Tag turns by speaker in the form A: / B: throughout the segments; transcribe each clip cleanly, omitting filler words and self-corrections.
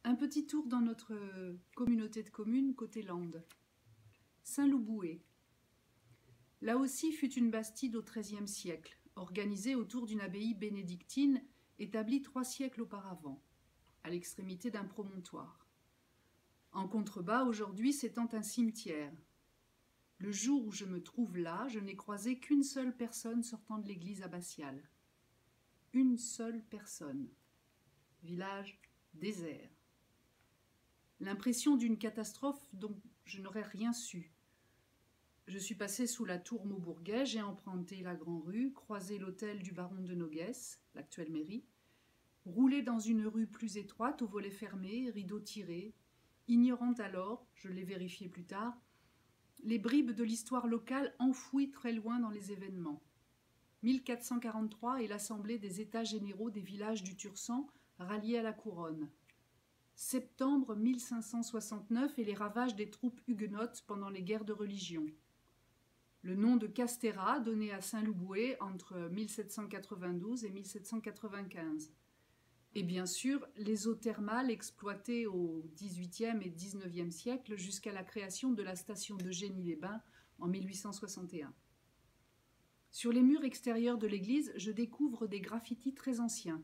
A: Un petit tour dans notre communauté de communes côté Landes. Saint-Loup-Bouët. Là aussi fut une bastide au XIIIe siècle, organisée autour d'une abbaye bénédictine établie 3 siècles auparavant, à l'extrémité d'un promontoire. En contrebas, aujourd'hui, s'étend un cimetière. Le jour où je me trouve là, je n'ai croisé qu'une seule personne sortant de l'église abbatiale. Une seule personne. Village désert. L'impression d'une catastrophe dont je n'aurais rien su. Je suis passé sous la tour Maubourguet, j'ai emprunté la Grand-Rue, croisé l'hôtel du baron de Noguès, l'actuelle mairie, roulé dans une rue plus étroite, aux volets fermés, rideaux tirés, ignorant alors, je l'ai vérifié plus tard, les bribes de l'histoire locale enfouies très loin dans les événements. 1443 est l'assemblée des États généraux des villages du Tursan ralliés à la couronne. Septembre 1569 et les ravages des troupes huguenotes pendant les guerres de religion. Le nom de Castéra donné à Saint-Loup-Bouët entre 1792 et 1795. Et bien sûr, les eaux thermales exploitées au XVIIIe et XIXe siècle jusqu'à la création de la station de Génie-les-Bains en 1861. Sur les murs extérieurs de l'église, je découvre des graffitis très anciens,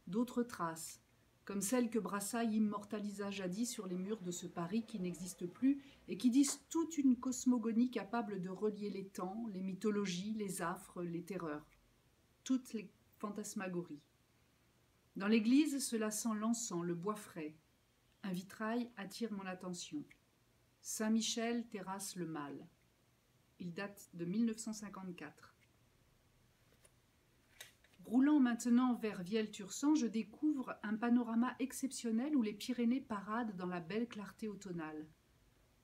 A: d'autres traces, comme celles que Brassailles immortalisa jadis sur les murs de ce Paris qui n'existe plus et qui disent toute une cosmogonie capable de relier les temps, les mythologies, les affres, les terreurs, toutes les fantasmagories. Dans l'église, cela sent l'encens, le bois frais. Un vitrail attire mon attention. Saint-Michel terrasse le mal. Il date de 1954. Roulant maintenant vers Vielle-Tursan, je découvre un panorama exceptionnel où les Pyrénées paradent dans la belle clarté automnale.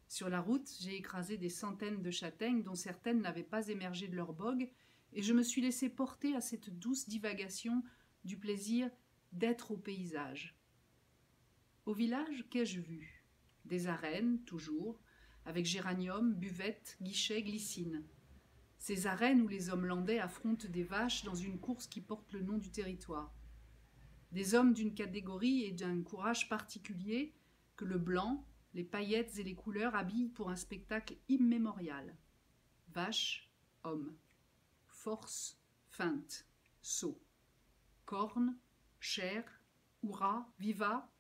A: Sur la route, j'ai écrasé des centaines de châtaignes dont certaines n'avaient pas émergé de leur bogue et je me suis laissé porter à cette douce divagation du plaisir d'être au paysage. Au village, qu'ai-je vu? Des arènes, toujours, avec géranium, buvette, guichet, glycine. Ces arènes où les hommes landais affrontent des vaches dans une course qui porte le nom du territoire. Des hommes d'une catégorie et d'un courage particulier que le blanc, les paillettes et les couleurs habillent pour un spectacle immémorial. Vache, homme. Force, feinte, saut. Corne, chair, hurrah, viva,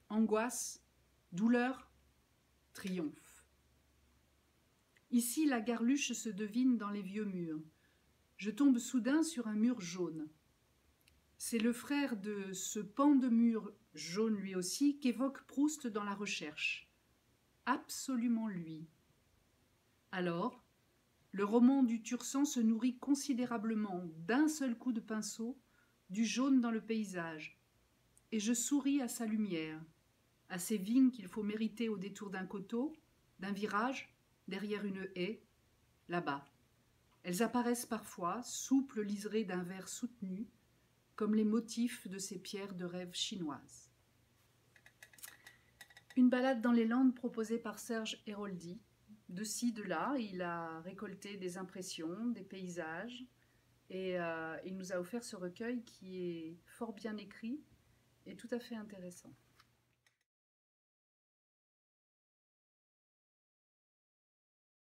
A: angoisse, douleur, triomphe. Ici, la garluche se devine dans les vieux murs. Je tombe soudain sur un mur jaune. C'est le frère de ce pan de mur, jaune lui aussi, qu'évoque Proust dans La Recherche. Absolument lui. Alors, le roman du Tursan se nourrit considérablement d'un seul coup de pinceau du jaune dans le paysage, et je souris à sa lumière, à ces vignes qu'il faut mériter au détour d'un coteau, d'un virage, derrière une haie, là-bas. Elles apparaissent parfois, souples liserées d'un vert soutenu, comme les motifs de ces pierres de rêve chinoises. Une balade dans les Landes proposée par Serge Héroldi. De ci, de là, il a récolté des impressions, des paysages, et il nous a offert ce recueil qui est fort bien écrit et tout à fait intéressant.